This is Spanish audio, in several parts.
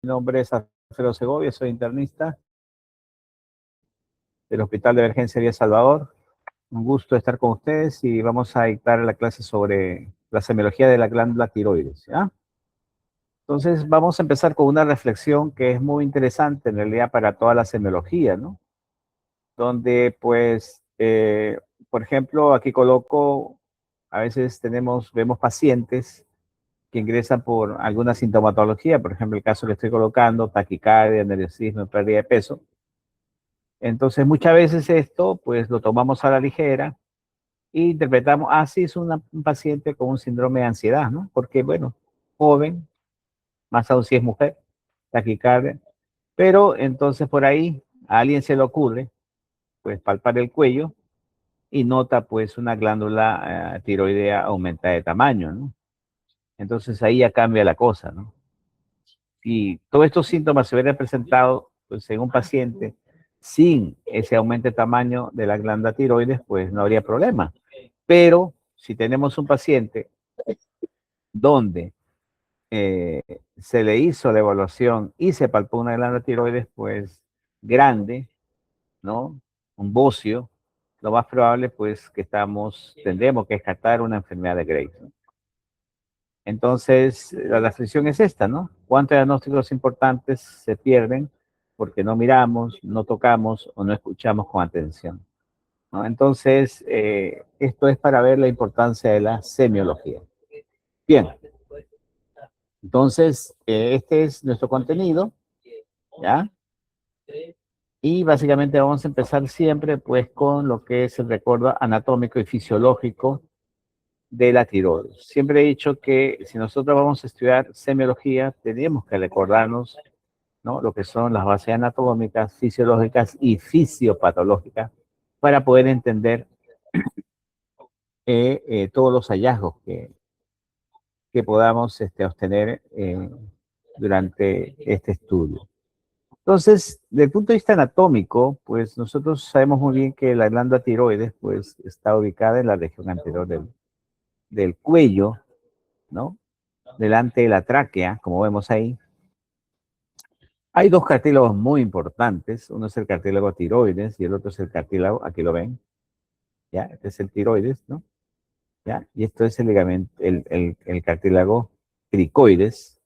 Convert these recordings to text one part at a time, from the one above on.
Mi nombre es Alfredo Segovia, soy internista del Hospital de Emergencia de Salvador. Un gusto estar con ustedes y vamos a dictar la clase sobre la semiología de la glándula tiroides, ¿ya? Entonces vamos a empezar con una reflexión que es muy interesante en realidad para toda la semiología, ¿no? Donde pues, por ejemplo, aquí coloco, a veces vemos pacientes que ingresan por alguna sintomatología, por ejemplo, el caso que estoy colocando, taquicardia, nerviosismo, pérdida de peso. Entonces, muchas veces esto, pues lo tomamos a la ligera e interpretamos, sí, es un paciente con un síndrome de ansiedad, ¿no? Porque, bueno, joven, más aún si es mujer, taquicardia. Pero entonces por ahí a alguien se le ocurre, pues, palpar el cuello y nota, pues, una glándula tiroidea aumentada de tamaño, ¿no? Entonces ahí ya cambia la cosa, ¿no? Si todos estos síntomas se hubieran presentado, pues, en un paciente sin ese aumento de tamaño de la glándula tiroides, pues no habría problema. Pero si tenemos un paciente donde se le hizo la evaluación y se palpó una glándula tiroides, pues grande, ¿no? Un bocio, lo más probable, pues, que tendremos que descartar una enfermedad de Graves, ¿no? Entonces, la reflexión es esta, ¿no? ¿Cuántos diagnósticos importantes se pierden porque no miramos, no tocamos o no escuchamos con atención, ¿no? Entonces, esto es para ver la importancia de la semiología. Bien, entonces, este es nuestro contenido, ¿ya? Y básicamente vamos a empezar siempre, pues, con lo que es el recuerdo anatómico y fisiológico de la tiroides. Siempre he dicho que si nosotros vamos a estudiar semiología, tenemos que recordarnos, ¿no?, lo que son las bases anatómicas, fisiológicas y fisiopatológicas para poder entender todos los hallazgos que podamos obtener durante este estudio. Entonces, desde el punto de vista anatómico, pues nosotros sabemos muy bien que la glándula tiroides, pues, está ubicada en la región anterior del cuello, ¿no? Delante de la tráquea, como vemos ahí. Hay dos cartílagos muy importantes. Uno es el cartílago tiroides y el otro es el cartílago, aquí lo ven, ¿ya? Este es el tiroides, ¿no? ¿Ya? Y esto es el ligamento, el cartílago cricoides,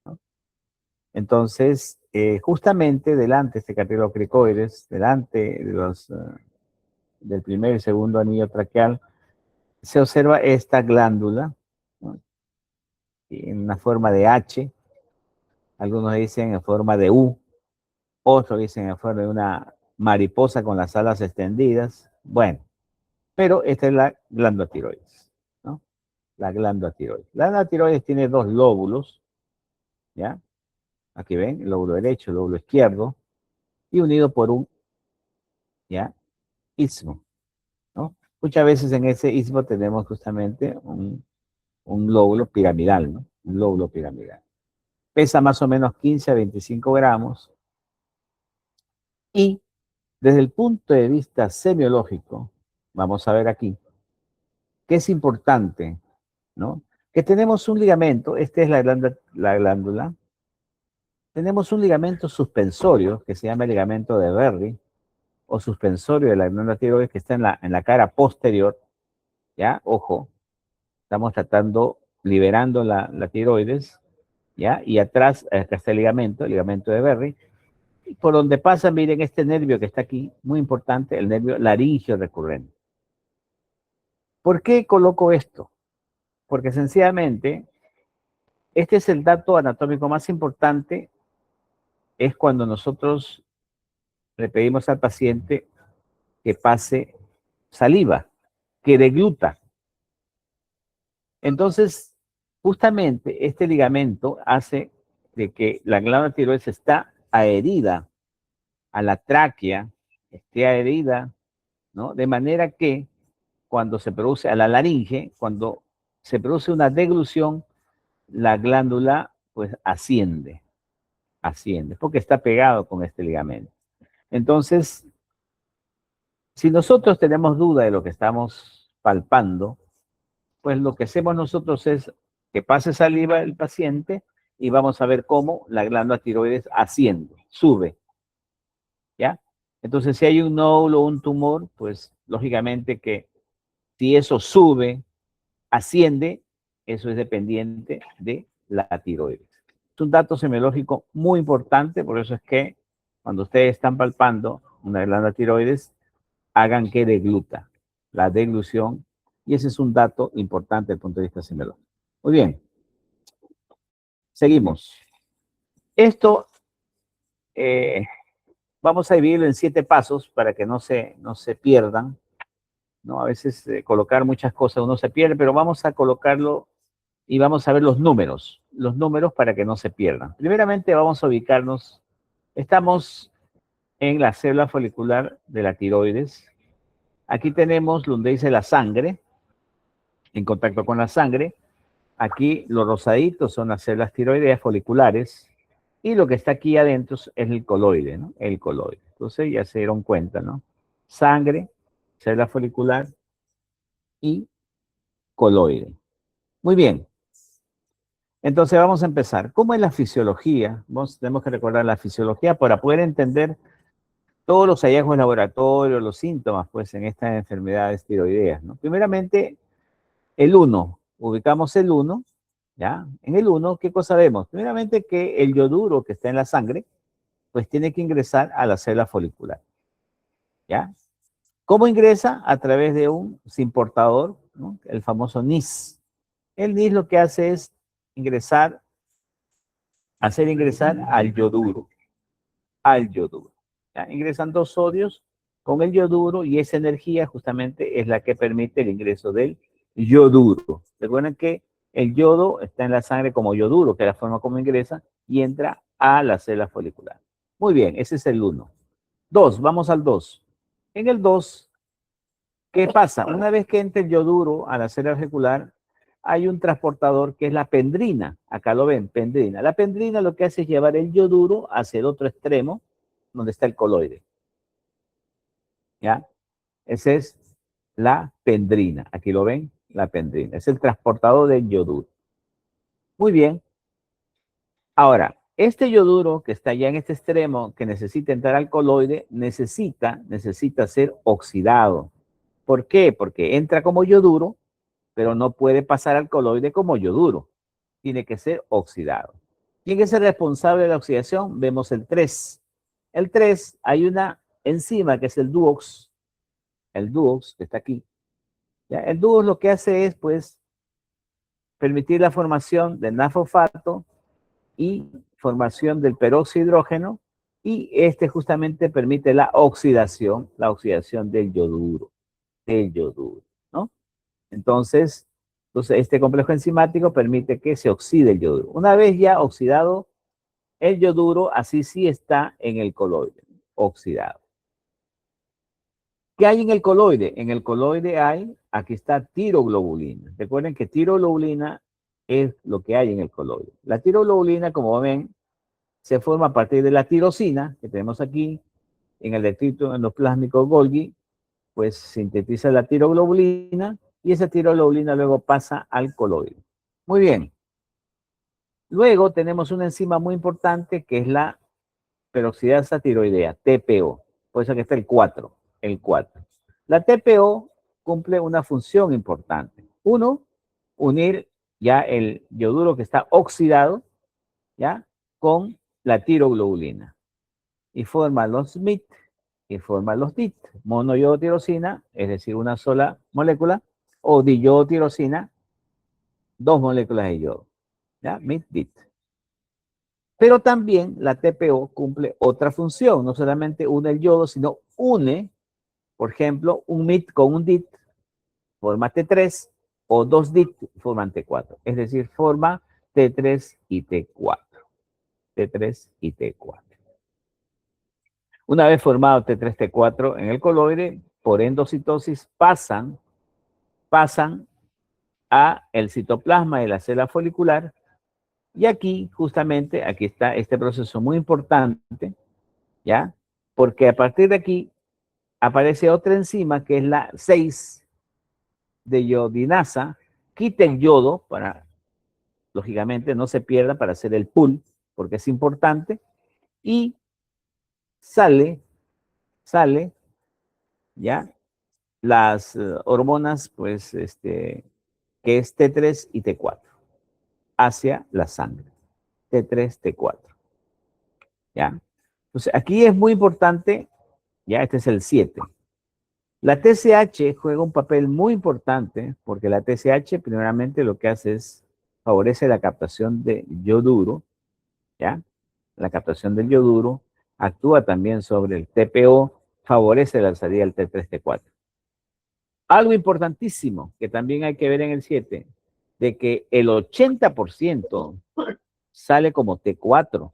¿no? Entonces, justamente delante de este cartílago cricoides, delante de del primer y segundo anillo traqueal, se observa esta glándula, ¿no?, en una forma de H, algunos dicen en forma de U, otros dicen en forma de una mariposa con las alas extendidas. Bueno, pero esta es la glándula tiroides, ¿no? La glándula tiroides. La glándula tiroides tiene dos lóbulos, ¿ya? Aquí ven, el lóbulo derecho, el lóbulo izquierdo, y unido por un, ¿ya?, istmo, ¿no? Muchas veces en ese istmo tenemos justamente un lóbulo piramidal, ¿no? Un lóbulo piramidal. Pesa más o menos 15 a 25 gramos y desde el punto de vista semiológico, vamos a ver aquí, que es importante, ¿no? Que tenemos un ligamento, esta es la glándula, tenemos un ligamento suspensorio que se llama el ligamento de Berry o suspensorio de la glándula tiroides que está en la cara posterior, ¿ya? Ojo, estamos liberando la tiroides, ¿ya? Y atrás, acá está el ligamento de Berry, y por donde pasa, miren, este nervio que está aquí, muy importante, el nervio laringio recurrente. ¿Por qué coloco esto? Porque sencillamente, este es el dato anatómico más importante, es cuando nosotros le pedimos al paciente que pase saliva, que degluta. Entonces, justamente este ligamento hace de que la glándula tiroides está adherida a la tráquea, esté adherida, ¿no? De manera que cuando se produce a la laringe, cuando se produce una deglución, la glándula pues asciende, porque está pegado con este ligamento. Entonces, si nosotros tenemos duda de lo que estamos palpando, pues lo que hacemos nosotros es que pase saliva el paciente y vamos a ver cómo la glándula tiroides asciende, sube, ¿ya? Entonces, si hay un nódulo o un tumor, pues lógicamente que si eso sube, asciende, eso es dependiente de la tiroides. Es un dato semiológico muy importante, por eso es que cuando ustedes están palpando una glándula tiroides, hagan que degluta, la deglución, y ese es un dato importante desde el punto de vista semiológico. Muy bien, seguimos. Esto vamos a dividirlo en 7 pasos para que no se pierdan, ¿no? A veces colocar muchas cosas uno se pierde, pero vamos a colocarlo y vamos a ver los números para que no se pierdan. Primeramente vamos a ubicarnos, estamos en la célula folicular de la tiroides. Aquí tenemos donde dice la sangre, en contacto con la sangre. Aquí los rosaditos son las células tiroideas foliculares y lo que está aquí adentro es el coloide, ¿no? El coloide. Entonces ya se dieron cuenta, ¿no? Sangre, célula folicular y coloide. Muy bien. Entonces vamos a empezar. ¿Cómo es la fisiología? Tenemos que recordar la fisiología para poder entender todos los hallazgos de laboratorio, los síntomas, pues, en estas enfermedades tiroideas, ¿no? Primeramente, el 1. Ubicamos el 1, ¿ya? En el 1, ¿qué cosa vemos? Primeramente que el yoduro que está en la sangre, pues tiene que ingresar a la célula folicular, ¿ya? ¿Cómo ingresa? A través de un simportador, ¿no? El famoso NIS. El NIS lo que hace es hacer ingresar al yoduro, ¿ya? Ingresan 2 sodios con el yoduro y esa energía justamente es la que permite el ingreso del yoduro. Recuerden que el yodo está en la sangre como yoduro, que es la forma como ingresa, y entra a la célula folicular. Muy bien, ese es el 1. 2, vamos al 2. En el 2, ¿qué pasa? Una vez que entra el yoduro a la célula folicular, hay un transportador que es la pendrina. Acá lo ven, pendrina. La pendrina lo que hace es llevar el yoduro hacia el otro extremo, donde está el coloide. ¿Ya? Esa es la pendrina. Aquí lo ven, la pendrina. Es el transportador del yoduro. Muy bien. Ahora, este yoduro que está ya en este extremo, que necesita entrar al coloide, necesita ser oxidado. ¿Por qué? Porque entra como yoduro, pero no puede pasar al coloide como yoduro. Tiene que ser oxidado. ¿Quién es el responsable de la oxidación? Vemos el 3. El 3, hay una enzima que es el DUOX, que está aquí. ¿Ya? El DUOX lo que hace es, pues, permitir la formación del NAD-fosfato y formación del peróxido de hidrógeno, y este justamente permite la oxidación del yoduro, ¿no? Entonces, este complejo enzimático permite que se oxide el yoduro. Una vez ya oxidado el yoduro, así sí está en el coloide, oxidado. ¿Qué hay en el coloide? En el coloide hay, aquí está tiroglobulina. Recuerden que tiroglobulina es lo que hay en el coloide. La tiroglobulina, como ven, se forma a partir de la tirosina, que tenemos aquí, en el detrito endoplásmico Golgi, pues sintetiza la tiroglobulina y esa tiroglobulina luego pasa al coloide. Muy bien. Luego tenemos una enzima muy importante que es la peroxidasa tiroidea, TPO. Por eso que está el 4, el 4. La TPO cumple una función importante. Uno, unir ya el yoduro que está oxidado, ¿ya? Con la tiroglobulina. Y forma los MIT y forma los DIT. Monoyodotirosina, es decir, una sola molécula, o diyodotirosina, 2 moléculas de yodo. ¿Ya? MIT, DIT. Pero también la TPO cumple otra función, no solamente une el yodo, sino une, por ejemplo, un MIT con un DIT, forma T3, o 2 DIT forman T4, es decir, forma T3 y T4. T3 y T4. Una vez formado T3, T4 en el coloide, por endocitosis pasan a el citoplasma de la célula folicular. Y aquí, justamente, aquí está este proceso muy importante, ¿ya? Porque a partir de aquí aparece otra enzima que es la 6 de iodinasa, quita el yodo lógicamente, no se pierdan para hacer el pool, porque es importante, y sale, ya, las hormonas, pues, que es T3 y T4, hacia la sangre. T3, T4, ¿ya? Entonces, aquí es muy importante, ya, este es el 7. La TSH juega un papel muy importante porque la TSH primeramente lo que hace es favorece la captación de yoduro, ¿ya? La captación del yoduro actúa también sobre el TPO, favorece la salida del T3, T4. Algo importantísimo que también hay que ver en el 7, de que el 80% sale como T4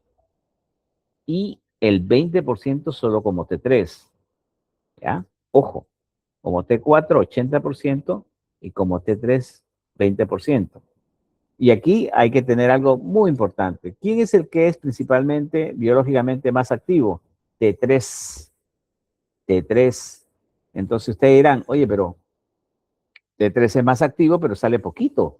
y el 20% solo como T3, ¿ya? Ojo, como T4, 80% y como T3, 20%. Y aquí hay que tener algo muy importante. ¿Quién es el que es principalmente biológicamente más activo? T3. T3. Entonces ustedes dirán, oye, pero T3 es más activo, pero sale poquito.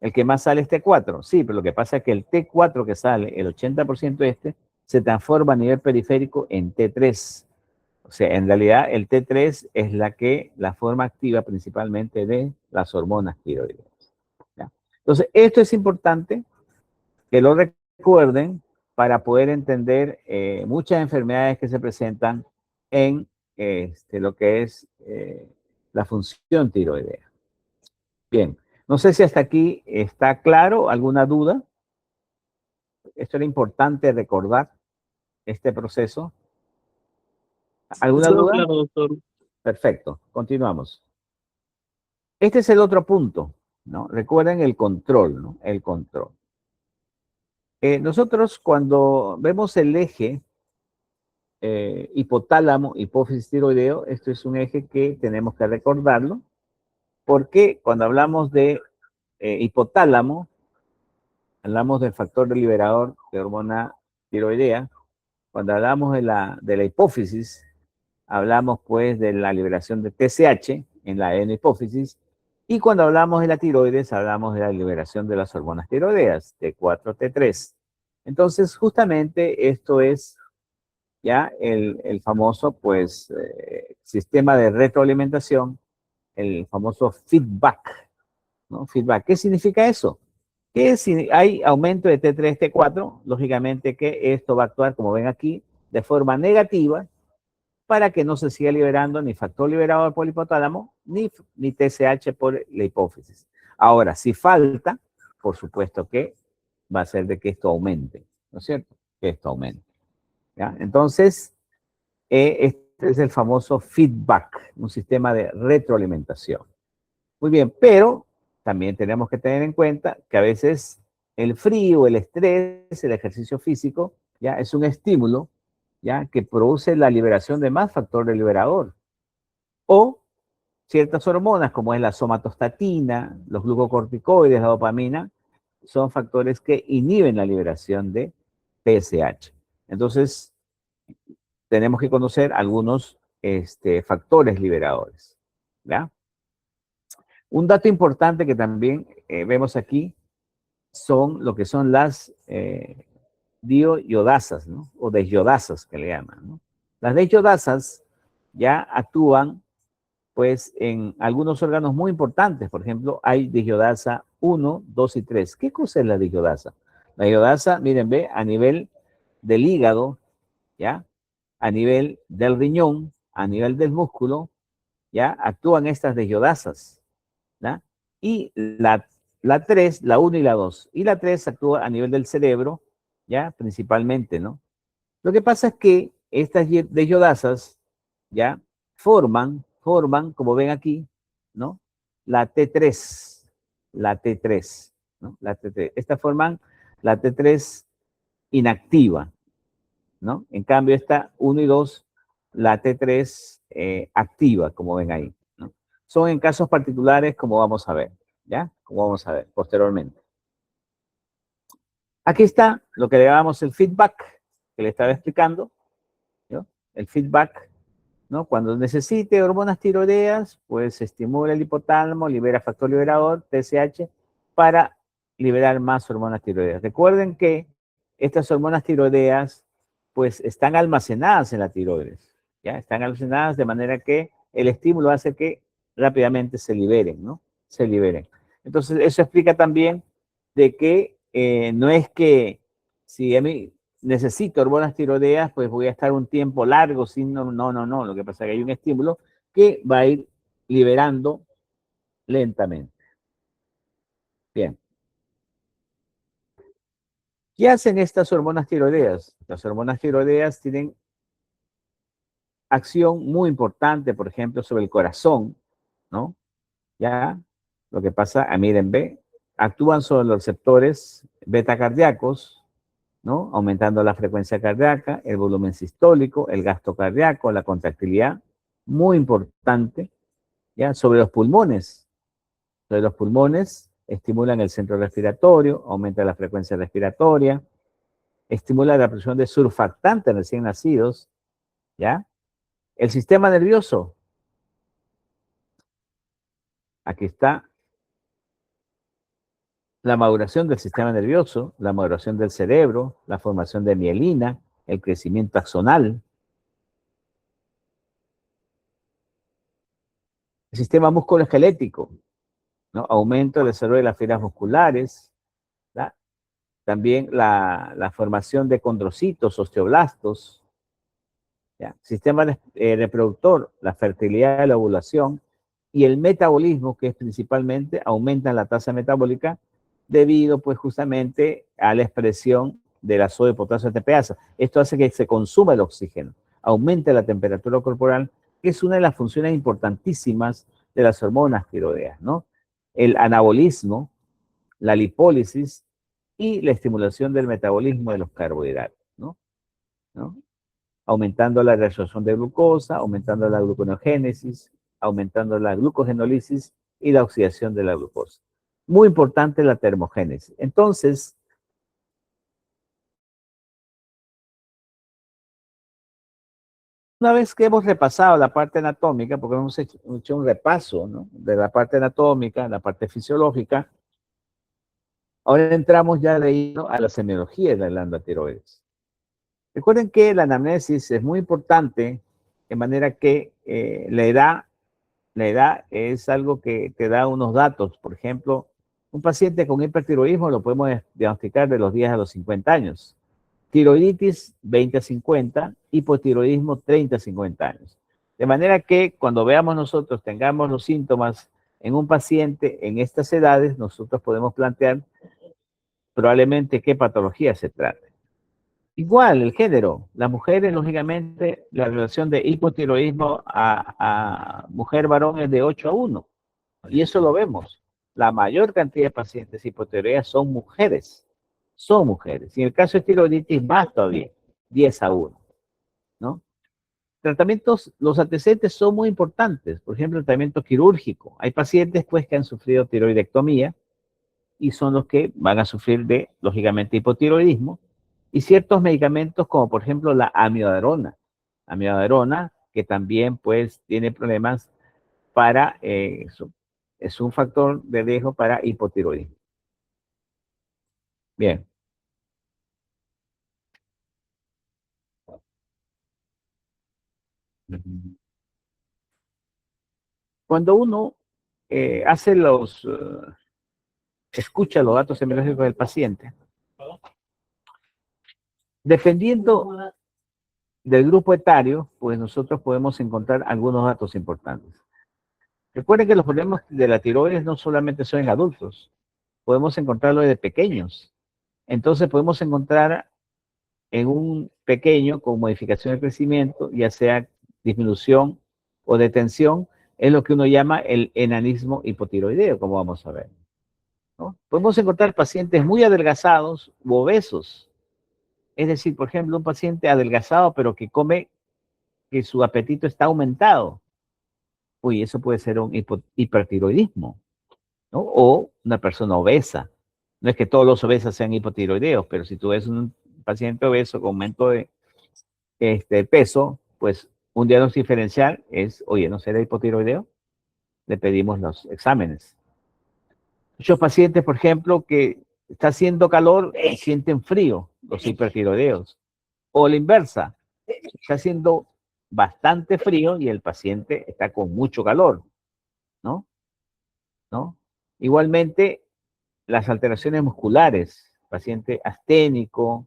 El que más sale es T4. Sí, pero lo que pasa es que el T4 que sale, el 80% se transforma a nivel periférico en T3. O sea, en realidad el T3 es la forma activa principalmente de las hormonas tiroideas, ¿ya? Entonces, esto es importante que lo recuerden para poder entender muchas enfermedades que se presentan en lo que es la función tiroidea. Bien, no sé si hasta aquí está claro, alguna duda. Esto era importante recordar este proceso. ¿Alguna Todo duda? claro, doctor. Perfecto, continuamos. Este es el otro punto, ¿no? Recuerden el control, ¿no? El control. Nosotros cuando vemos el eje hipotálamo, hipófisis tiroideo, esto es un eje que tenemos que recordarlo, porque cuando hablamos de hipotálamo, hablamos del factor liberador de hormona tiroidea. Cuando hablamos de la hipófisis, hablamos pues de la liberación de TSH en la hipófisis, y cuando hablamos de la tiroides, hablamos de la liberación de las hormonas tiroideas, T4, T3. Entonces, justamente esto es ya el famoso pues sistema de retroalimentación, el famoso feedback, ¿no? Feedback. ¿Qué significa eso? Que si hay aumento de T3, T4, lógicamente que esto va a actuar, como ven aquí, de forma negativa para que no se siga liberando ni factor liberador por el hipotálamo, ni TSH por la hipófisis. Ahora, si falta, por supuesto que va a ser de que esto aumente, ¿no es cierto? Que esto aumente, ¿ya? Entonces, este es el famoso feedback, un sistema de retroalimentación. Muy bien, pero también tenemos que tener en cuenta que a veces el frío, el estrés, el ejercicio físico, ya es un estímulo, ya que produce la liberación de más factor liberador. O ciertas hormonas, como es la somatostatina, los glucocorticoides, la dopamina, son factores que inhiben la liberación de TSH. Entonces, tenemos que conocer algunos factores liberadores, ¿ya? Un dato importante que también vemos aquí son lo que son las diiodasas, ¿no? O desiodasas que le llaman, ¿no? Las desiodasas ya actúan pues en algunos órganos muy importantes. Por ejemplo, hay desiodasa 1, 2 y 3. ¿Qué cosa es la desiodasa? La desiodasa, miren, ve, a nivel del hígado, ¿ya? A nivel del riñón, a nivel del músculo, ¿ya? Actúan estas desiodasas, ¿ya? Y la 3, la 1 y la 2. Y la 3 actúa a nivel del cerebro, ¿ya? Principalmente, ¿no? Lo que pasa es que estas desiodasas, ¿ya? Forman, como ven aquí, ¿no? La T3, la T3, ¿no? La T3. Estas forman la T3 inactiva, ¿no? En cambio, esta 1 y 2, la T3 activa, como ven ahí, ¿no? Son en casos particulares, como vamos a ver, ¿ya? Como vamos a ver posteriormente. Aquí está lo que le llamamos el feedback, que le estaba explicando, ¿no? El feedback, ¿no? Cuando necesite hormonas tiroideas, pues estimula el hipotálamo, libera factor liberador, TSH, para liberar más hormonas tiroideas. Recuerden que estas hormonas tiroideas pues están almacenadas en la tiroides, ¿ya? Están almacenadas de manera que el estímulo hace que rápidamente se liberen, ¿no? Se liberen. Entonces, eso explica también de que no es que si a mí necesito hormonas tiroideas, pues voy a estar un tiempo largo sin, no. Lo que pasa es que hay un estímulo que va a ir liberando lentamente. Bien. ¿Qué hacen estas hormonas tiroideas? Las hormonas tiroideas tienen acción muy importante, por ejemplo, sobre el corazón, ¿no? Ya, lo que pasa, miren, ve, actúan sobre los receptores beta cardíacos, ¿no? Aumentando la frecuencia cardíaca, el volumen sistólico, el gasto cardíaco, la contractilidad, muy importante, ¿ya? Sobre los pulmones estimulan el centro respiratorio, aumenta la frecuencia respiratoria, estimula la producción de surfactantes en recién nacidos, ¿ya? El sistema nervioso, aquí está la maduración del sistema nervioso, la maduración del cerebro, la formación de mielina, el crecimiento axonal, el sistema musculoesquelético, ¿no? Aumento del desarrollo de las fibras musculares, ¿verdad? También la formación de condrocitos, osteoblastos, ¿ya? Sistema reproductor, la fertilidad, la ovulación y el metabolismo, que es principalmente aumenta la tasa metabólica debido pues justamente a la expresión de la sodio de potasio ATPasa. Esto hace que se consuma el oxígeno, aumenta la temperatura corporal, que es una de las funciones importantísimas de las hormonas tiroideas, ¿no? El anabolismo, la lipólisis y la estimulación del metabolismo de los carbohidratos, ¿no? ¿No? Aumentando la reabsorción de glucosa, aumentando la gluconeogénesis, aumentando la glucogenólisis y la oxidación de la glucosa. Muy importante la termogénesis. Entonces, una vez que hemos repasado la parte anatómica, porque hemos hecho un repaso, ¿no?, de la parte anatómica, la parte fisiológica, ahora entramos ya de lleno a la semiología de la glándula tiroides. Recuerden que la anamnesis es muy importante, de manera que la edad es algo que te da unos datos. Por ejemplo, un paciente con hipertiroidismo lo podemos diagnosticar de los 10 a los 50 años. Tiroiditis 20 a 50, hipotiroidismo 30 a 50 años. De manera que cuando veamos nosotros, tengamos los síntomas en un paciente en estas edades, nosotros podemos plantear probablemente qué patología se trata. Igual, el género. Las mujeres, lógicamente, la relación de hipotiroidismo a mujer-varón es de 8 a 1. Y eso lo vemos. La mayor cantidad de pacientes hipotiroideas son mujeres. Son mujeres. Y en el caso de tiroiditis, más todavía, 10 a 1, ¿no? Tratamientos, los antecedentes son muy importantes. Por ejemplo, el tratamiento quirúrgico. Hay pacientes, pues, que han sufrido tiroidectomía y son los que van a sufrir de, lógicamente, hipotiroidismo. Y ciertos medicamentos como por ejemplo la amiodarona, que también pues tiene problemas para, es un factor de riesgo para hipotiroidismo. Bien. Cuando uno hace escucha los datos epidemiológicos del paciente, dependiendo del grupo etario, pues nosotros podemos encontrar algunos datos importantes. Recuerden que los problemas de la tiroides no solamente son en adultos, podemos encontrarlo desde pequeños. Entonces podemos encontrar en un pequeño con modificación de crecimiento, ya sea disminución o detención, es lo que uno llama el enanismo hipotiroideo, como vamos a ver, ¿no? Podemos encontrar pacientes muy adelgazados u obesos, es decir, por ejemplo, un paciente adelgazado pero que come, que su apetito está aumentado. Uy, eso puede ser un hipertiroidismo, ¿no? O una persona obesa. No es que todos los obesos sean hipotiroideos, pero si tú ves un paciente obeso con aumento de peso, pues un diagnóstico diferencial es, oye, ¿no será hipotiroideo? Le pedimos los exámenes. Muchos pacientes, por ejemplo, que Está haciendo calor y sienten frío los hipertiroideos. O la inversa, está haciendo bastante frío y el paciente está con mucho calor, ¿no? ¿No? Igualmente, las alteraciones musculares, paciente asténico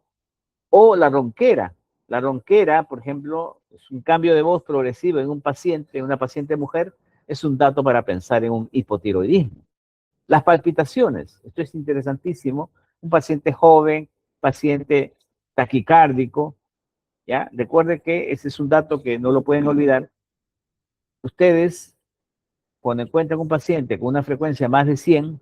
o la ronquera. La ronquera, por ejemplo, es un cambio de voz progresivo en un paciente, en una paciente mujer, es un dato para pensar en un hipotiroidismo. Las palpitaciones, esto es interesantísimo. Un paciente joven, paciente taquicárdico, ¿ya? Recuerde que ese es un dato que no lo pueden olvidar. Ustedes, cuando encuentran un paciente con una frecuencia más de 100,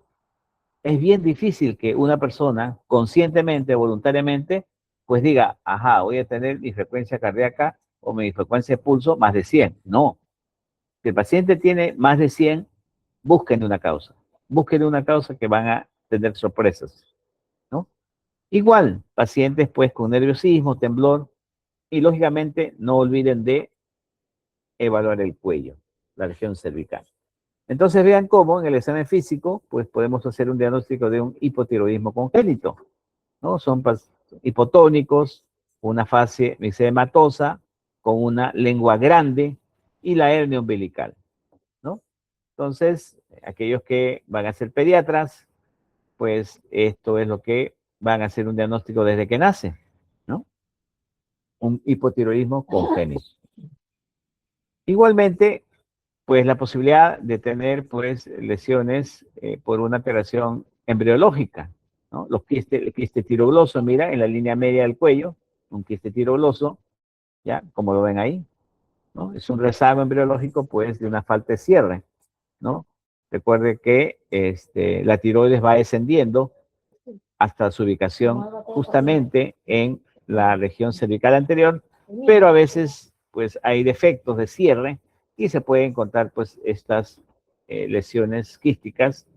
es bien difícil que una persona conscientemente, voluntariamente, pues diga, ajá, voy a tener mi frecuencia cardíaca o mi frecuencia de pulso más de 100. No. Si el paciente tiene más de 100, busquen una causa. Busquen una causa que van a tener sorpresas, ¿no? Igual, pacientes pues con nerviosismo, temblor, y lógicamente no olviden de evaluar el cuello, la región cervical. Entonces vean cómo en el examen físico, pues podemos hacer un diagnóstico de un hipotiroidismo congénito, ¿no? Son hipotónicos, una fase mixedematosa, con una lengua grande y la hernia umbilical, ¿no? Entonces, aquellos que van a ser pediatras, pues esto es lo que van a hacer un diagnóstico desde que nace, ¿no? Un hipotiroidismo congénito. Igualmente, pues la posibilidad de tener pues lesiones por una alteración embriológica, ¿no? El quiste tirogloso, mira, en la línea media del cuello, un quiste tirogloso, ya, como lo ven ahí, ¿no? Es un rezago embriológico pues de una falta de cierre, ¿no? Recuerde que la tiroides va descendiendo hasta su ubicación justamente en la región cervical anterior, pero a veces pues hay defectos de cierre y se pueden encontrar pues estas lesiones quísticas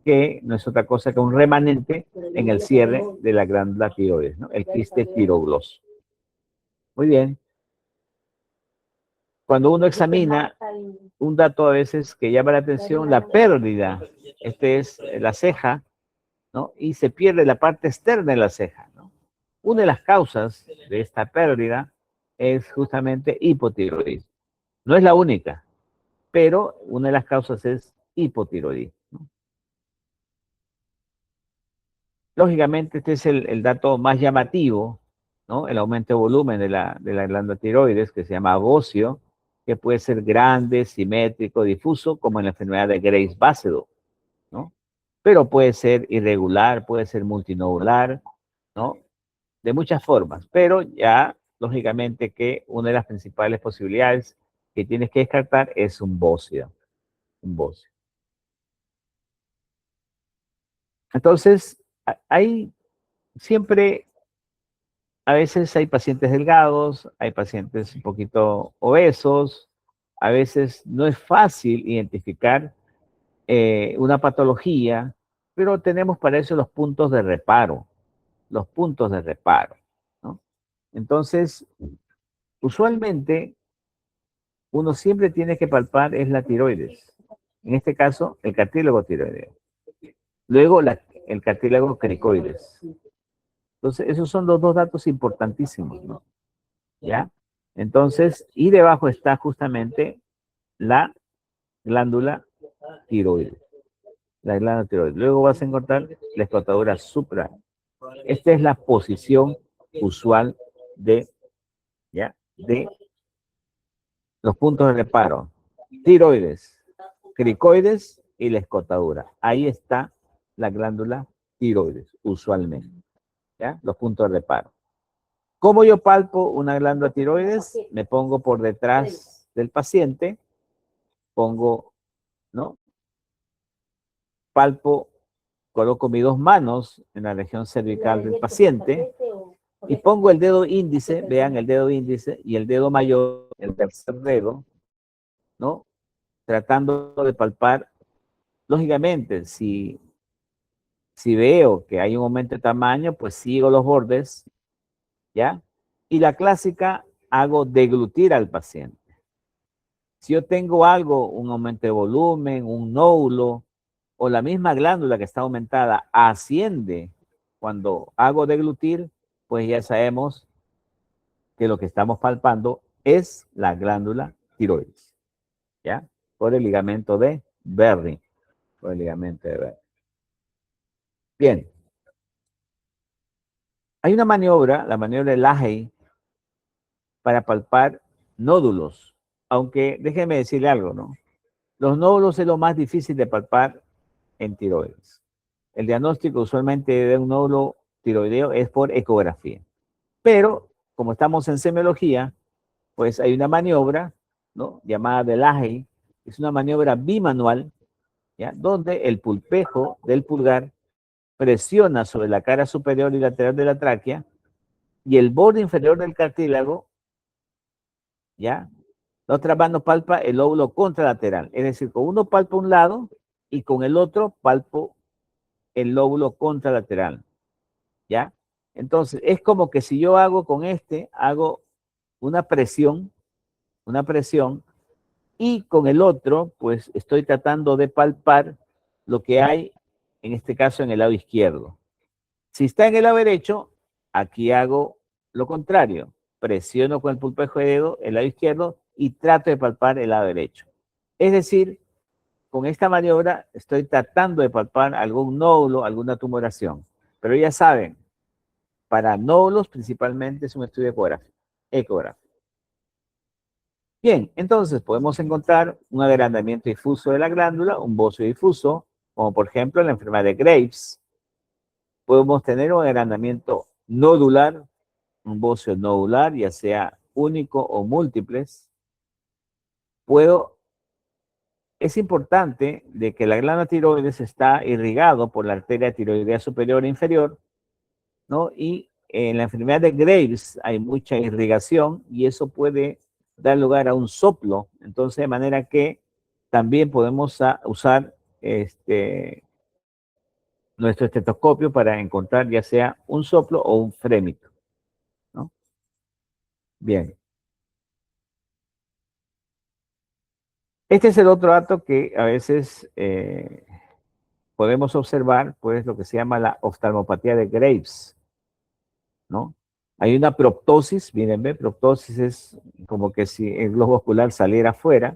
que no es otra cosa que un remanente en el cierre de la glándula tiroides, ¿no? El quiste tirogloso. Muy bien. Cuando uno examina un dato a veces que llama la atención, la pérdida, es la ceja, ¿no? Y se pierde la parte externa de la ceja, ¿no? Una de las causas de esta pérdida es justamente hipotiroidismo. No es la única, pero una de las causas es hipotiroidismo, ¿no? Lógicamente, este es el dato más llamativo, ¿no? El aumento de volumen de la glándula tiroides, que se llama bocio, que puede ser grande, simétrico, difuso, como en la enfermedad de Graves-Basedow, ¿no? Pero puede ser irregular, puede ser multinodular, ¿no? De muchas formas, pero ya, lógicamente, que una de las principales posibilidades que tienes que descartar es un bocio, un bocio. Entonces, hay siempre, a veces hay pacientes delgados, hay pacientes un poquito obesos, a veces no es fácil identificar una patología, pero tenemos para eso los puntos de reparo, ¿no? Entonces, usualmente uno siempre tiene que palpar es la tiroides. En este caso, el cartílago tiroideo. Luego, el cartílago cricoides. Entonces, esos son los dos datos importantísimos, ¿no? ¿Ya? Entonces, y debajo está justamente la glándula tiroides. La glándula tiroides. Luego vas a encontrar la escrotadura supra. Esta es la posición usual de, ¿ya? De los puntos de reparo. Tiroides, cricoides y la escotadura. Ahí está la glándula tiroides, usualmente, ¿ya? Los puntos de reparo. ¿Cómo yo palpo una glándula tiroides? Me pongo por detrás del paciente, pongo, ¿no? Palpo, coloco mis dos manos en la región cervical del paciente y pongo el dedo índice, vean el dedo índice y el dedo mayor, el tercer dedo, ¿no? Tratando de palpar. Lógicamente, si veo que hay un aumento de tamaño, pues sigo los bordes, ¿ya? Y la clásica, hago deglutir al paciente. Si yo tengo algo, un aumento de volumen, un nódulo, o la misma glándula que está aumentada asciende cuando hago deglutir, pues ya sabemos que lo que estamos palpando es la glándula tiroides, ¿ya? Por el ligamento de Berry, por el ligamento de Berry. Bien. Hay una maniobra, la maniobra de Lahey, para palpar nódulos, aunque déjeme decirle algo, ¿no? Los nódulos es lo más difícil de palpar en tiroides. El diagnóstico usualmente de un nódulo tiroideo es por ecografía. Pero, como estamos en semiología, pues hay una maniobra, ¿no? Llamada de Lahey, es una maniobra bimanual, ¿ya? Donde el pulpejo del pulgar presiona sobre la cara superior y lateral de la tráquea y el borde inferior del cartílago, ¿ya? La otra mano palpa el lóbulo contralateral, es decir, con uno palpa un lado y con el otro palpo el lóbulo contralateral, ¿ya? Entonces, es como que si yo hago con este, hago una presión, y con el otro, pues estoy tratando de palpar lo que hay, en este caso, en el lado izquierdo. Si está en el lado derecho, aquí hago lo contrario. Presiono con el pulpejo de dedo el lado izquierdo y trato de palpar el lado derecho. Es decir, con esta maniobra estoy tratando de palpar algún nódulo, alguna tumoración. Pero ya saben, para nódulos principalmente es un estudio ecográfico. Bien, entonces podemos encontrar un agrandamiento difuso de la glándula, un bocio difuso, como por ejemplo en la enfermedad de Graves. Podemos tener un agrandamiento nodular, un bocio nodular, ya sea único o múltiples. Es importante de que la glándula tiroides está irrigado por la arteria tiroidea superior e inferior, ¿no? Y en la enfermedad de Graves hay mucha irrigación y eso puede dar lugar a un soplo. Entonces, de manera que también podemos usar nuestro estetoscopio para encontrar ya sea un soplo o un frémito, ¿no? Bien. Este es el otro dato que a veces podemos observar, pues lo que se llama la oftalmopatía de Graves, ¿no? Hay una proptosis, miren, ve, proptosis es como que si el globo ocular saliera afuera,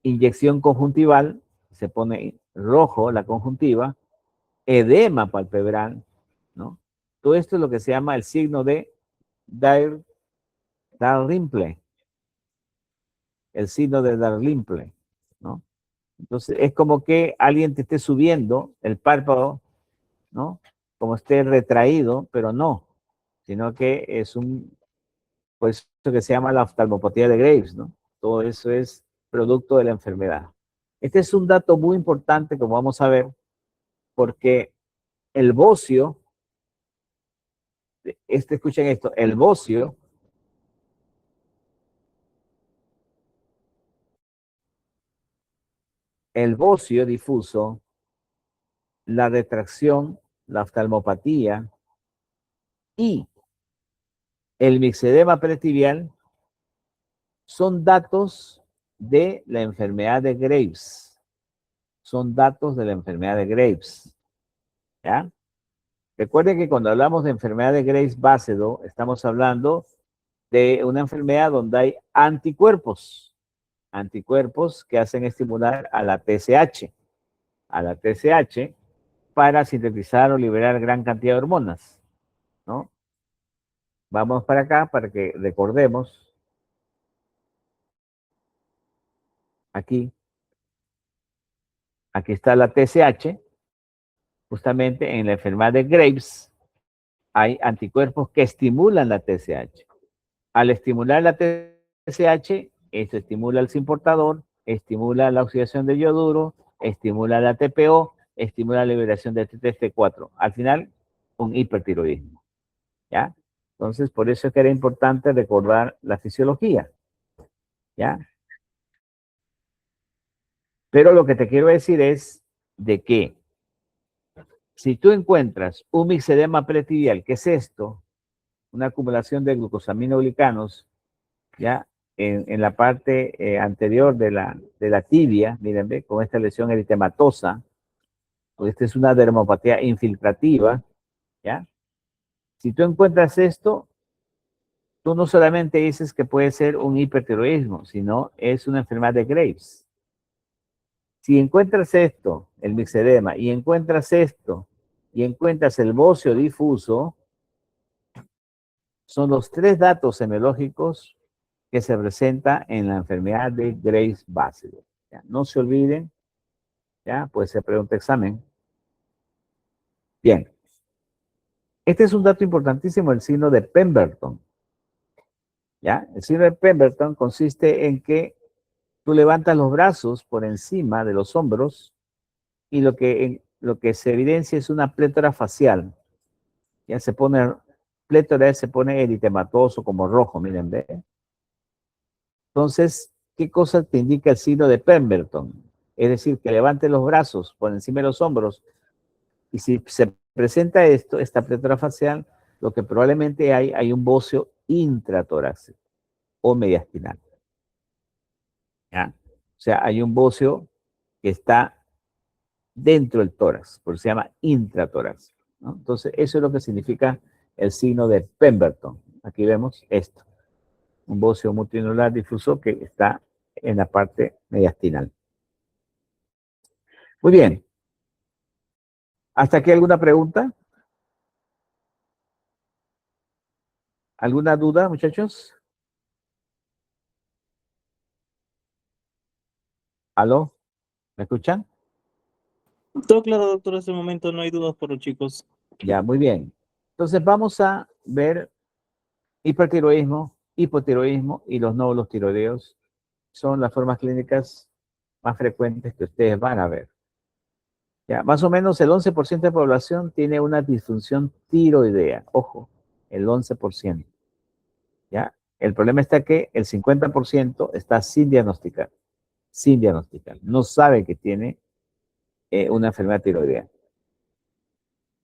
inyección conjuntival, se pone rojo la conjuntiva, edema palpebral, ¿no? Todo esto es lo que se llama el signo de Dalrymple, el signo de Dalrymple, ¿no? Entonces es como que alguien te esté subiendo el párpado, ¿no? Como esté retraído, pero no, sino que es pues eso que se llama la oftalmopatía de Graves, ¿no? Todo eso es producto de la enfermedad. Este es un dato muy importante, como vamos a ver, porque el bocio, escuchen esto, el bocio difuso, la retracción, la oftalmopatía y el mixedema pretibial son datos de la enfermedad de Graves. Son datos de la enfermedad de Graves. ¿Ya? Recuerden que cuando hablamos de enfermedad de Graves-Basedow, estamos hablando de una enfermedad donde hay anticuerpos que hacen estimular a la TSH para sintetizar o liberar gran cantidad de hormonas, ¿no? Vamos para acá para que recordemos. Aquí está la TSH. Justamente en la enfermedad de Graves hay anticuerpos que estimulan la TSH. Al estimular la TSH, esto estimula el cis portador, estimula la oxidación de yoduro, estimula la TPO, estimula la liberación de TTF4. Al final, un hipertiroidismo, ¿ya? Entonces, por eso es que era importante recordar la fisiología, ¿ya? Pero lo que te quiero decir es de que si tú encuentras un mixedema pretibial, ¿qué es esto? Una acumulación de glucosaminoglicanos, ¿ya? En la parte anterior de la tibia, miren, ¿ve? Con esta lesión eritematosa, pues esta es una dermopatía infiltrativa, ¿ya? Si tú encuentras esto, tú no solamente dices que puede ser un hipertiroidismo, sino es una enfermedad de Graves. Si encuentras esto, el mixedema, y encuentras esto, y encuentras el bocio difuso, son los tres datos semiológicos que se presenta en la enfermedad de Graves básico. ¿Ya? No se olviden, ¿ya? Pues se pregunta examen. Bien. Este es un dato importantísimo, el signo de Pemberton. ¿Ya? El signo de Pemberton consiste en que tú levantas los brazos por encima de los hombros y lo que se evidencia es una plétora facial. Ya se pone, plétora se pone eritematoso como rojo, miren, ¿ve? Entonces, ¿qué cosa te indica el signo de Pemberton? Es decir, que levante los brazos por encima de los hombros y si se presenta esto, esta plétora facial, lo que probablemente hay un bocio intratorácico o mediastinal. ¿Ya? O sea, hay un bocio que está dentro del tórax, por eso se llama intratorácico, ¿no? Entonces, eso es lo que significa el signo de Pemberton. Aquí vemos esto, un bocio multinodular difuso que está en la parte mediastinal. Muy bien. ¿Hasta aquí alguna pregunta? ¿Alguna duda, muchachos? ¿Aló? ¿Me escuchan? Todo claro, doctor, hasta el momento no hay dudas por los chicos. Ya, muy bien. Entonces vamos a ver hipertiroidismo, hipotiroidismo y los nódulos tiroideos. Son las formas clínicas más frecuentes que ustedes van a ver. Ya, más o menos el 11% de población tiene una disfunción tiroidea. Ojo, el 11%. ¿Ya? El problema está que el 50% está sin diagnosticar. Sin diagnosticar. No sabe que tiene una enfermedad tiroidea.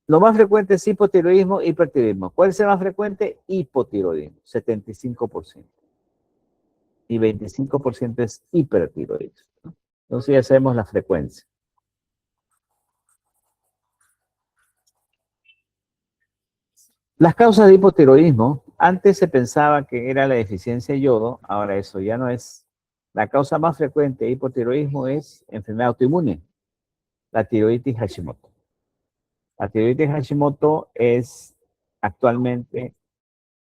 Lo más frecuente es hipotiroidismo, hipertiroidismo. ¿Cuál es el más frecuente? Hipotiroidismo, 75%. Y 25% es hipertiroidismo, ¿no? Entonces ya sabemos la frecuencia. Las causas de hipotiroidismo, antes se pensaba que era la deficiencia de yodo, ahora eso ya no es. La causa más frecuente de hipotiroidismo es enfermedad autoinmune, la tiroiditis Hashimoto. La tiroiditis Hashimoto es actualmente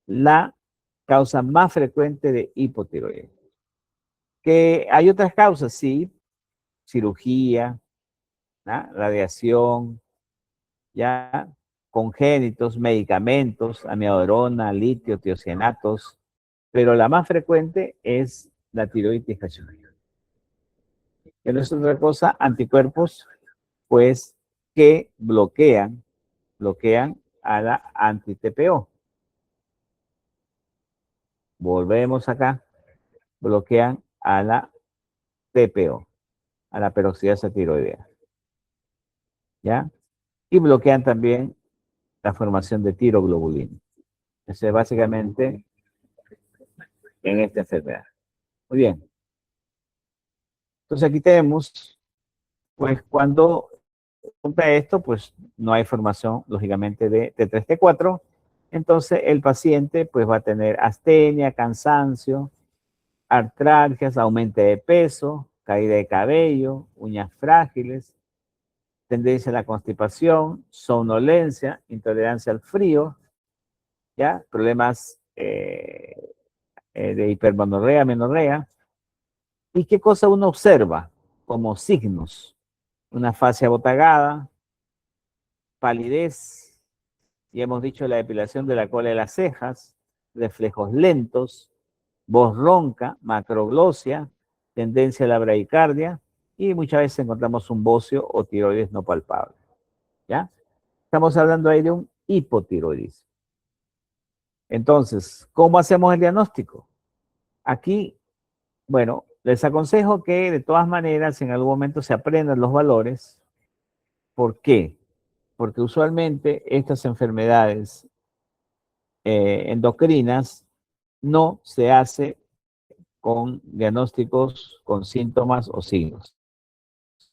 la causa más frecuente de hipotiroidismo. Que hay otras causas, sí, cirugía, ¿no? Radiación, ya, congénitos, medicamentos, amiodarona, litio, tiocianatos, pero la más frecuente es la tiroides Hashimoto. Que no es otra cosa, anticuerpos, pues, que bloquean a la anti-TPO. Volvemos acá, bloquean a la TPO, a la peroxidasa tiroidea, ¿ya? Y bloquean también la formación de tiroglobulina. Eso es básicamente en esta enfermedad. Muy bien. Entonces aquí tenemos, pues cuando junta esto, pues no hay formación, lógicamente, de T3, T4. Entonces el paciente pues va a tener astenia, cansancio, artralgias, aumento de peso, caída de cabello, uñas frágiles, tendencia a la constipación, somnolencia, intolerancia al frío, ¿ya? Problemas de hipermonorrea, menorrea. ¿Y qué cosa uno observa como signos? Una fascia abotagada, palidez, y hemos dicho la depilación de la cola de las cejas, reflejos lentos, voz ronca, macroglosia, tendencia a la bradicardia, y muchas veces encontramos un bocio o tiroides no palpable. ¿Ya? Estamos hablando ahí de un hipotiroidismo. Entonces, ¿cómo hacemos el diagnóstico? Aquí, bueno, les aconsejo que de todas maneras en algún momento se aprendan los valores. ¿Por qué? Porque usualmente estas enfermedades endocrinas no se hace con diagnósticos, con síntomas o signos.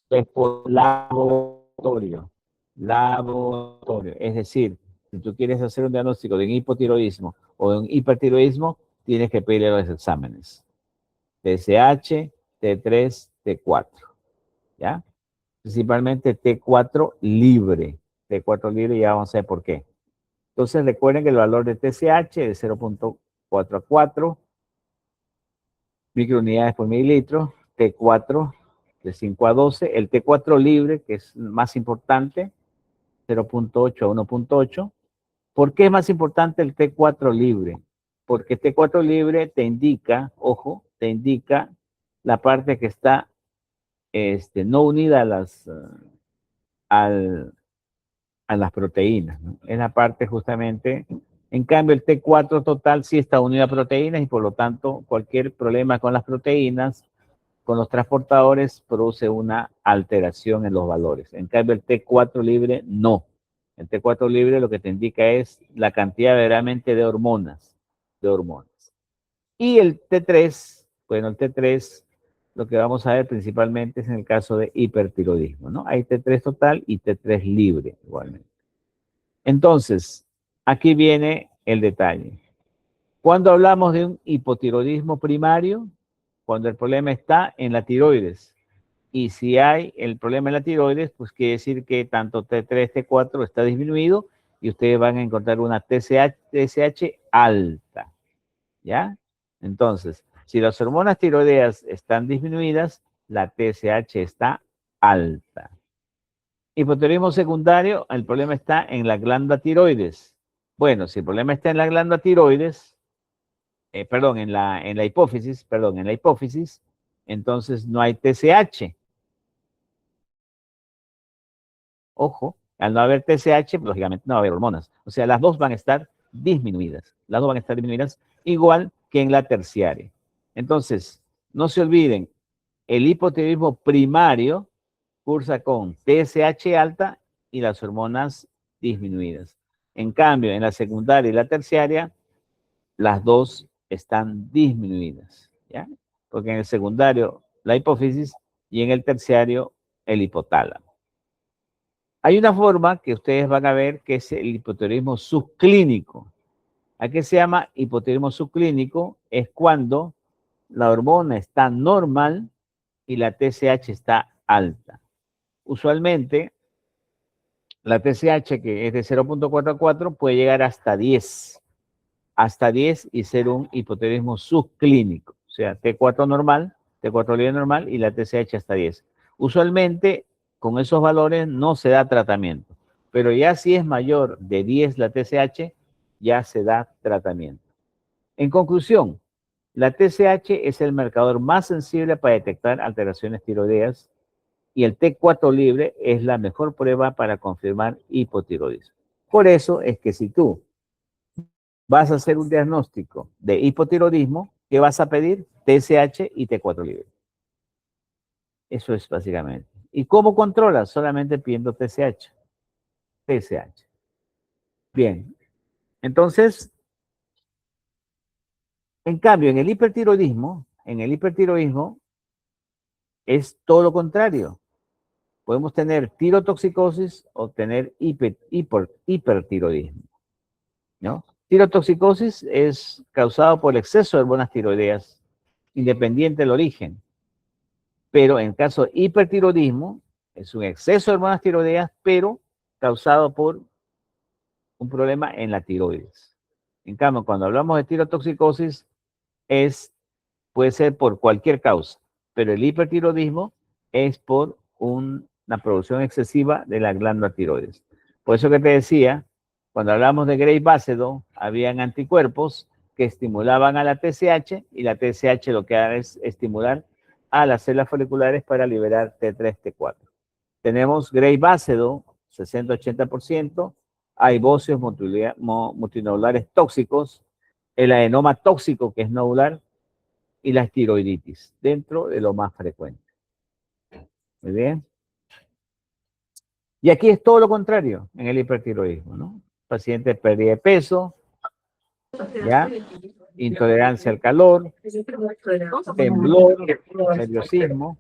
Es por laboratorio. Laboratorio. Es decir, Si tú quieres hacer un diagnóstico de un hipotiroidismo o de un hipertiroidismo, tienes que pedirle los exámenes. TSH, T3, T4, ¿ya? Principalmente T4 libre. T4 libre, ya vamos a ver por qué. Entonces, recuerden que el valor de TSH es de 0.4 microunidades por mililitro, T4 de 5 a 12, el T4 libre, que es más importante, 0.8 a 1.8. ¿Por qué es más importante el T4 libre? Porque T4 libre te indica, ojo, te indica la parte que está no unida a las proteínas, ¿no? Es la parte justamente, en cambio el T4 total sí está unido a proteínas y por lo tanto cualquier problema con las proteínas, con los transportadores, produce una alteración en los valores. En cambio el T4 libre no. El T4 libre lo que te indica es la cantidad verdaderamente de hormonas, Y el T3, bueno, el T3 lo que vamos a ver principalmente es en el caso de hipertiroidismo, ¿no? Hay T3 total y T3 libre igualmente. Entonces, aquí viene el detalle. Cuando hablamos de un hipotiroidismo primario, cuando el problema está en la tiroides. Y si hay el problema en la tiroides, pues quiere decir que tanto T3, T4 está disminuido y ustedes van a encontrar una TSH alta, ¿ya? Entonces, si las hormonas tiroideas están disminuidas, la TSH está alta. Hipotiroidismo secundario, el problema está en la glándula tiroides. Bueno, si el problema está en la glándula tiroides, perdón, en la hipófisis, entonces no hay TSH. Ojo, al no haber TSH, lógicamente no va a haber hormonas. O sea, las dos van a estar disminuidas. Las dos van a estar disminuidas igual que en la terciaria. Entonces, no se olviden, el hipotiroidismo primario cursa con TSH alta y las hormonas disminuidas. En cambio, en la secundaria y la terciaria, las dos están disminuidas, ¿ya? Porque en el secundario la hipófisis y en el terciario el hipotálamo. Hay una forma que ustedes van a ver que es el hipotiroidismo subclínico. ¿A qué se llama hipotiroidismo subclínico? Es cuando la hormona está normal y la TSH está alta. Usualmente, la TSH, que es de 0.44, puede llegar hasta 10. Hasta 10 y ser un hipotiroidismo subclínico. O sea, T4 normal, T4 libre normal y la TSH hasta 10. Usualmente, con esos valores no se da tratamiento. Pero ya si es mayor de 10 la TSH, ya se da tratamiento. En conclusión, la TSH es el marcador más sensible para detectar alteraciones tiroideas y el T4 libre es la mejor prueba para confirmar hipotiroidismo. Por eso es que si tú vas a hacer un diagnóstico de hipotiroidismo, ¿qué vas a pedir? TSH y T4 libre. Eso es básicamente. ¿Y cómo controlas? Solamente pidiendo TSH. TSH. Bien. Entonces, en cambio, en el hipertiroidismo es todo lo contrario. Podemos tener tirotoxicosis o tener hipertiroidismo, ¿no? Tirotoxicosis es causado por el exceso de hormonas tiroideas, independiente del origen. Pero en caso de hipertiroidismo, es un exceso de hormonas tiroideas, pero causado por un problema en la tiroides. En cambio, cuando hablamos de tirotoxicosis, puede ser por cualquier causa, pero el hipertiroidismo es por una producción excesiva de la glándula tiroides. Por eso que te decía, cuando hablamos de Gray-Basedow, habían anticuerpos que estimulaban a la TSH y la TSH lo que hace es estimular a las células foliculares para liberar T3, T4. Tenemos Gray-Basedow, 60-80%, hay bocios multinodulares tóxicos, el adenoma tóxico que es nodular, y la tiroiditis, dentro de lo más frecuente. Muy bien. Y aquí es todo lo contrario en el hipertiroidismo, ¿no? Paciente pérdida de peso, ¿ya? Intolerancia al calor, temblor, nerviosismo,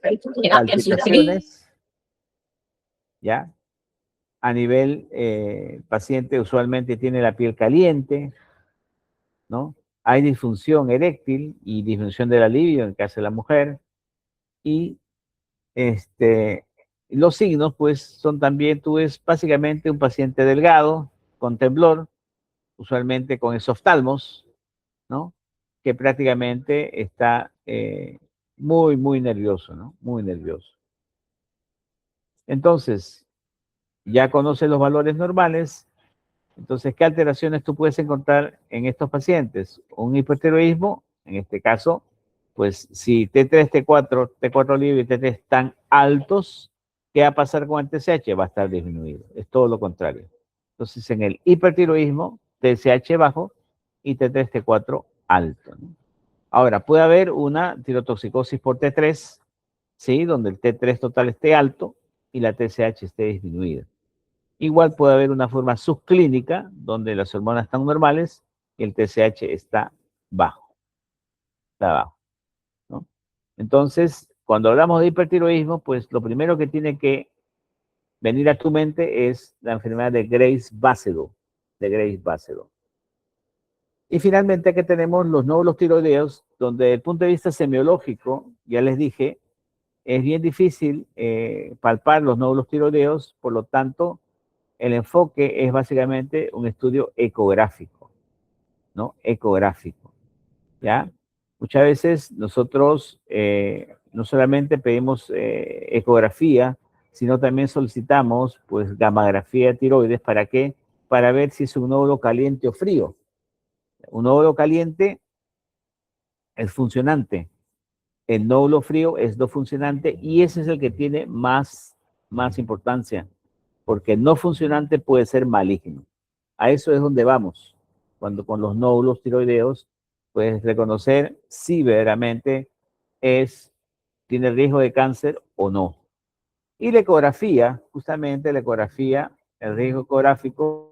palpitaciones, ¿ya? A nivel, el paciente usualmente tiene la piel caliente, ¿no? Hay disfunción eréctil y disminución de la libido en el caso de la mujer. Y los signos, pues, son también, tú ves básicamente un paciente delgado, con temblor, usualmente con esoftalmos, ¿no? Que prácticamente está muy, muy nervioso, ¿no? Muy nervioso. Entonces, ya conoces los valores normales. Entonces, ¿qué alteraciones tú puedes encontrar en estos pacientes? Un hipotiroidismo, en este caso, pues si T3, T4, T4 libre y T3 están altos, ¿qué va a pasar con el TSH? Va a estar disminuido. Es todo lo contrario. Entonces, en el hipertiroidismo, TSH bajo y T3, T4 alto, ¿no? Ahora, puede haber una tirotoxicosis por T3, ¿sí? Donde el T3 total esté alto y la TSH esté disminuida. Igual puede haber una forma subclínica donde las hormonas están normales y el TSH está bajo, ¿no? Entonces, cuando hablamos de hipertiroidismo, pues lo primero que tiene que venir a tu mente es la enfermedad de Graves-Basedow, Y finalmente aquí tenemos los nódulos tiroideos, donde desde el punto de vista semiológico, ya les dije, es bien difícil palpar los nódulos tiroideos, por lo tanto, el enfoque es básicamente un estudio ecográfico, ¿no? Ecográfico, ¿ya? Muchas veces nosotros no solamente pedimos ecografía, sino también solicitamos, pues, gamografía de tiroides. ¿Para qué? Para ver si es un nódulo caliente o frío. Un nódulo caliente es funcionante, el nódulo frío es no funcionante y ese es el que tiene más importancia, porque el no funcionante puede ser maligno. A eso es donde vamos, cuando con los nódulos tiroideos puedes reconocer si verdaderamente tiene riesgo de cáncer o no. Y la ecografía, justamente la ecografía, el riesgo ecográfico,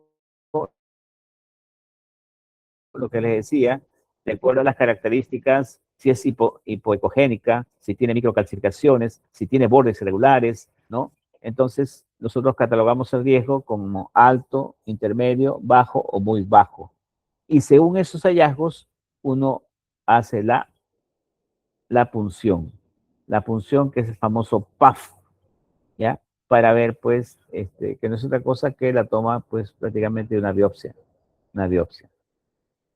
lo que les decía, de acuerdo a las características, si es hipoecogénica, si tiene microcalcificaciones, si tiene bordes irregulares, ¿no? Entonces, nosotros catalogamos el riesgo como alto, intermedio, bajo o muy bajo. Y según esos hallazgos, uno hace la punción. La punción, que es el famoso PAF, ¿ya? Para ver, pues, que no es otra cosa que la toma, pues, prácticamente de una biopsia,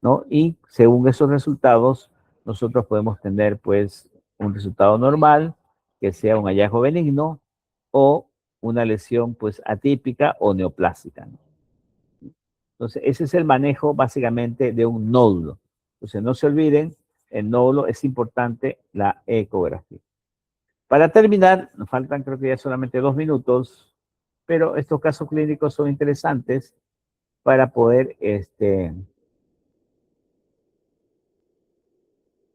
¿no? Y según esos resultados, nosotros podemos tener, pues, un resultado normal, que sea un hallazgo benigno, o una lesión, pues, atípica o neoplásica, ¿no? Entonces, ese es el manejo básicamente de un nódulo. Entonces, no se olviden, el nódulo es importante, la ecografía. Para terminar, nos faltan creo que ya solamente 2 minutos, pero estos casos clínicos son interesantes para poder,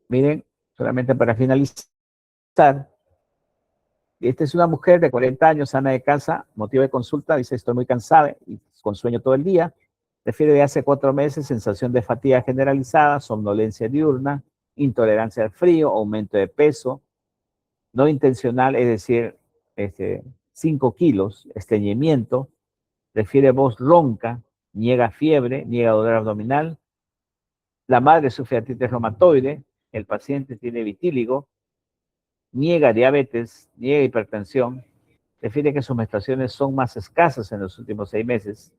miren, solamente para finalizar, esta es una mujer de 40 años, sana de casa, motivo de consulta, dice: estoy muy cansada y con sueño todo el día. Refiere de hace 4 meses, sensación de fatiga generalizada, somnolencia diurna, intolerancia al frío, aumento de peso, no intencional, es decir, 5 kilos, estreñimiento, refiere voz ronca, niega fiebre, niega dolor abdominal. La madre sufre artritis reumatoide, el paciente tiene vitíligo, niega diabetes, niega hipertensión, refiere que sus menstruaciones son más escasas en los últimos 6 meses.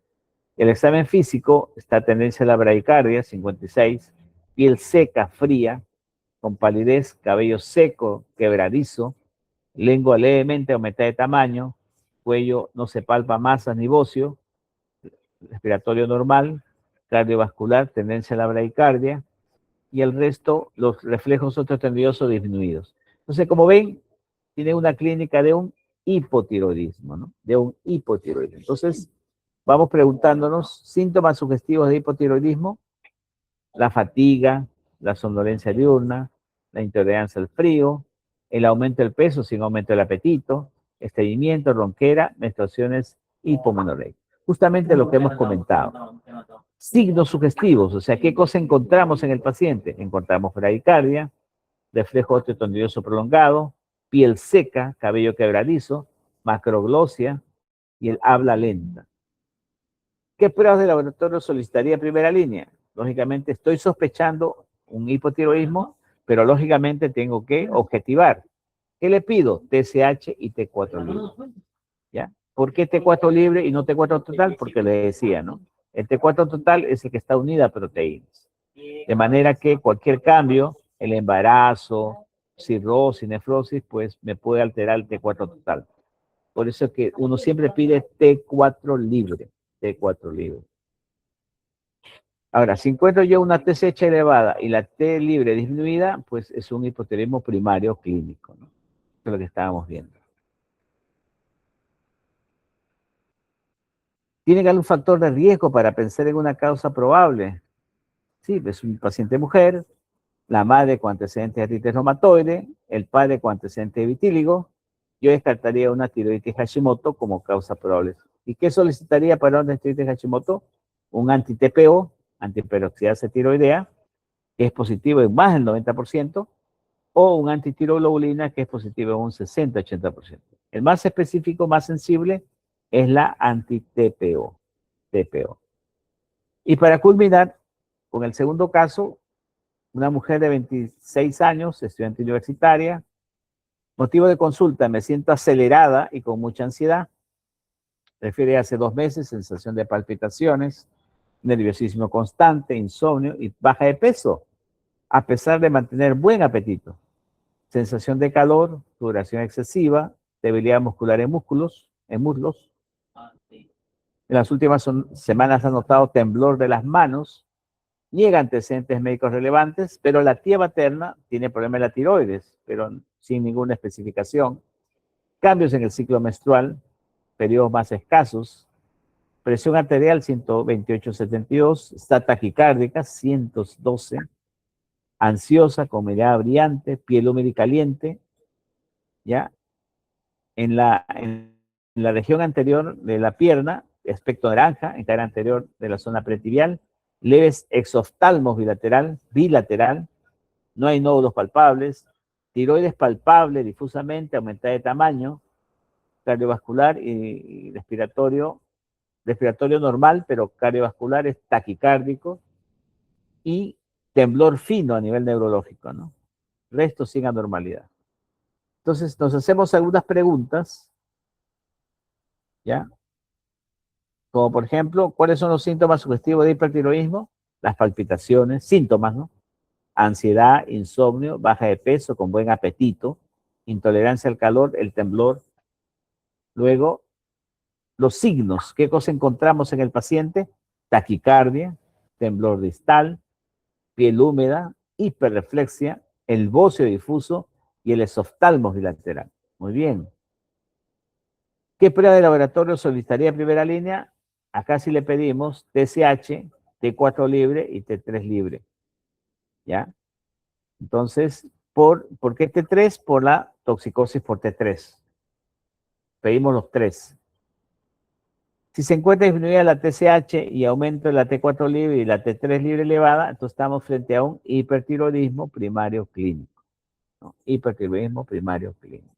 El examen físico está tendencia a la bradicardia, 56, piel seca, fría, con palidez, cabello seco, quebradizo, lengua levemente aumentada de tamaño, cuello no se palpa masas ni bocio, respiratorio normal, cardiovascular, tendencia a la bradicardia, y el resto, los reflejos osteotendinosos disminuidos. Entonces, como ven, tiene una clínica de un hipotiroidismo, ¿no? De un hipotiroidismo. Entonces, vamos preguntándonos: síntomas sugestivos de hipotiroidismo: la fatiga, la somnolencia diurna, la intolerancia al frío, el aumento del peso sin aumento del apetito, estreñimiento, ronquera, menstruaciones, hipomenorrea. Justamente lo que hemos comentado. Signos sugestivos, o sea, ¿qué cosa encontramos en el paciente? Encontramos bradicardia, reflejo osteotendinoso prolongado, piel seca, cabello quebradizo, macroglosia y el habla lenta. ¿Qué pruebas de laboratorio solicitaría en primera línea? Lógicamente estoy sospechando un hipotiroidismo, pero lógicamente tengo que objetivar. ¿Qué le pido? TSH y T4 libre. ¿Ya? ¿Por qué T4 libre y no T4 total? Porque le decía, ¿no? El T4 total es el que está unido a proteínas. De manera que cualquier cambio, el embarazo, cirrosis, nefrosis, pues me puede alterar el T4 total. Por eso es que uno siempre pide T4 libre. T4 libre. Ahora, si encuentro yo una TSH elevada y la T libre disminuida, pues es un hipotiroidismo primario clínico, ¿no? Eso es lo que estábamos viendo. ¿Tiene algún factor de riesgo para pensar en una causa probable? Sí, es un paciente mujer, la madre con antecedentes de artritis reumatoide, el padre con antecedentes de vitíligo. Yo descartaría una tiroiditis Hashimoto como causa probable. ¿Y qué solicitaría para una tiroiditis Hashimoto? Un anti-TPO, antiperoxidasa tiroidea, que es positivo en más del 90%, o un antitiroglobulina, que es positivo en un 60-80%. El más específico, más sensible, es la anti-TPO. TPO. Y para culminar, con el segundo caso, una mujer de 26 años, estudiante universitaria, motivo de consulta, me siento acelerada y con mucha ansiedad. Refiere hace 2 meses, sensación de palpitaciones, nerviosismo constante, insomnio y baja de peso, a pesar de mantener buen apetito. Sensación de calor, sudoración excesiva, debilidad muscular en muslos. En las últimas semanas ha notado temblor de las manos, niega antecedentes médicos relevantes, pero la tía materna tiene problemas de la tiroides, pero sin ninguna especificación. Cambios en el ciclo menstrual, periodos más escasos, presión arterial 128/72, está taquicárdica 112, ansiosa, con mirada brillante, piel húmeda y caliente, ¿ya? En la región anterior de la pierna, aspecto naranja, en cara anterior de la zona pretibial, leves exoftalmos bilateral, no hay nódulos palpables, tiroides palpable difusamente, aumentada de tamaño, cardiovascular y respiratorio normal, pero cardiovascular es taquicárdico y temblor fino a nivel neurológico, ¿no? Resto sin anormalidad. Entonces nos hacemos algunas preguntas, ¿ya? Como por ejemplo, ¿cuáles son los síntomas sugestivos de hipertiroidismo? Las palpitaciones, síntomas, ¿no? Ansiedad, insomnio, baja de peso con buen apetito, intolerancia al calor, el temblor. Luego, los signos, ¿qué cosa encontramos en el paciente? Taquicardia, temblor distal, piel húmeda, hiperreflexia, el bocio difuso y el esoftalmos bilateral. Muy bien. ¿Qué prueba de laboratorio solicitaría en primera línea? Acá sí le pedimos TSH, T4 libre y T3 libre. ¿Ya? Entonces, ¿por qué T3? Por la toxicosis por T3. Pedimos los 3. Si se encuentra disminuida la TSH y aumento de la T4 libre y la T3 libre elevada, entonces estamos frente a un hipertiroidismo primario clínico, ¿no? Hipertiroidismo primario clínico.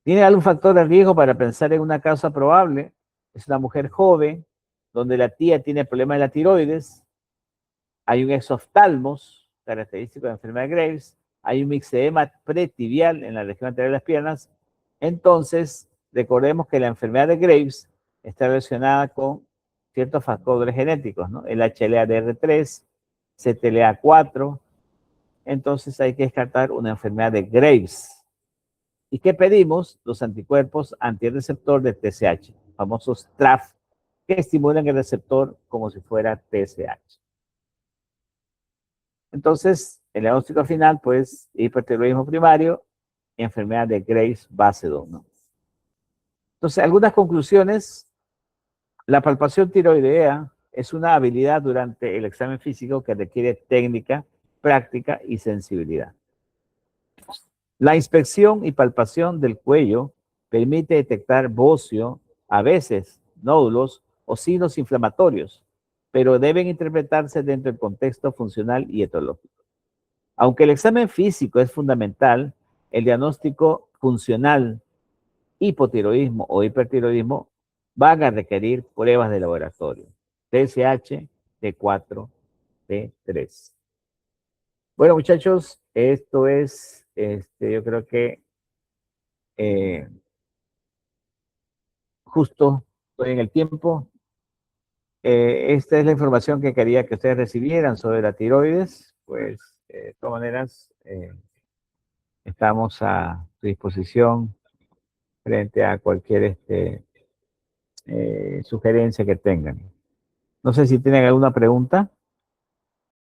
¿Tiene algún factor de riesgo para pensar en una causa probable? Es una mujer joven, donde la tía tiene problemas de la tiroides, hay un exoftalmos, característico de la enfermedad de Graves, hay un mixedema pretibial en la región anterior de las piernas. Entonces, recordemos que la enfermedad de Graves está relacionada con ciertos factores genéticos, ¿no? El HLA-DR3, CTLA4. Entonces hay que descartar una enfermedad de Graves. ¿Y qué pedimos? Los anticuerpos antirreceptor de TSH, famosos TRAF, que estimulan el receptor como si fuera TSH. Entonces, el diagnóstico final, pues, hipertiroidismo primario, enfermedad de Graves base 2, ¿no? Entonces, algunas conclusiones. La palpación tiroidea es una habilidad durante el examen físico que requiere técnica, práctica y sensibilidad. La inspección y palpación del cuello permite detectar bocio, a veces nódulos o signos inflamatorios, pero deben interpretarse dentro del contexto funcional y etológico. Aunque el examen físico es fundamental, el diagnóstico funcional, hipotiroidismo o hipertiroidismo, van a requerir pruebas de laboratorio. TSH, T4, T3. Bueno, muchachos, esto es, yo creo que justo estoy en el tiempo. Esta es la información que quería que ustedes recibieran sobre la tiroides. Pues, de todas maneras, estamos a su disposición frente a cualquier sugerencia que tengan. No sé si tienen alguna pregunta.